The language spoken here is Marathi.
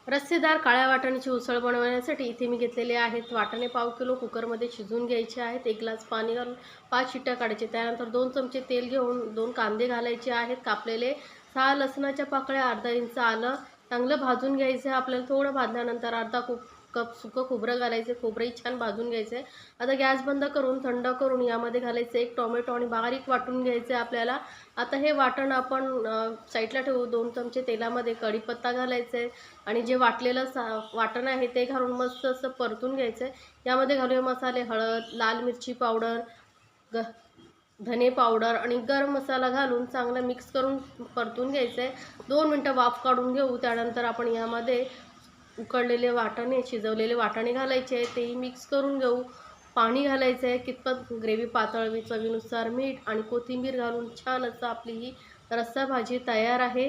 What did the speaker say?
रस्सेदार काळ्या वाटाण्याची उसळ बनवण्यासाठी इथे मी घेतलेले आहेत वाटाणे पाव किलो कुकरमध्ये शिजवून घ्यायचे आहेत। 1 ग्लास पाणी घालून 5 शिट्ट्या काढायचे। त्यानंतर 2 चमचे तेल घेऊन 2 कांदे घालायचे आहेत कापलेले, 6 लसणाच्या पाकळ्या, अर्धा इंच आलं चांगलं भाजून घ्यायचं आहे। आपल्याला थोडं भाजल्यानंतर अर्धा कप सुकं खोबरं घालायचं, खोबरंही छान भाजून घ्यायचं आहे। आता गॅस बंद करून थंड करून यामध्ये घालायचं 1 टोमॅटो आणि बारीक वाटून घ्यायचं आहे आपल्याला। आता हे वाटण आपण साईडला ठेवू। 2 चमचे तेलामध्ये कढीपत्ता घालायचा आहे आणि जे वाटलेलं वाटण आहे ते घालून मस्त असं परतून घ्यायचं आहे। यामध्ये घालूया मसाले, हळद, लाल मिरची पावडर, धने पावडर आणि गरम मसाला घालून चांगलं मिक्स करून परतून घ्यायचं आहे। 2 मिनटं वाफ काढून घेऊ। त्यानंतर आपण यामध्ये उकडलेले वाटाणे, शिजवलेले वाटाणे घालायचे आहे, तेही मिक्स करून घेऊ। पाणी घालायचं आहे, कितपत ग्रेव्ही पातळ, चवीनुसार मीठ आणि कोथिंबीर घालून छान असं आपली ही रस्सा भाजी तयार आहे।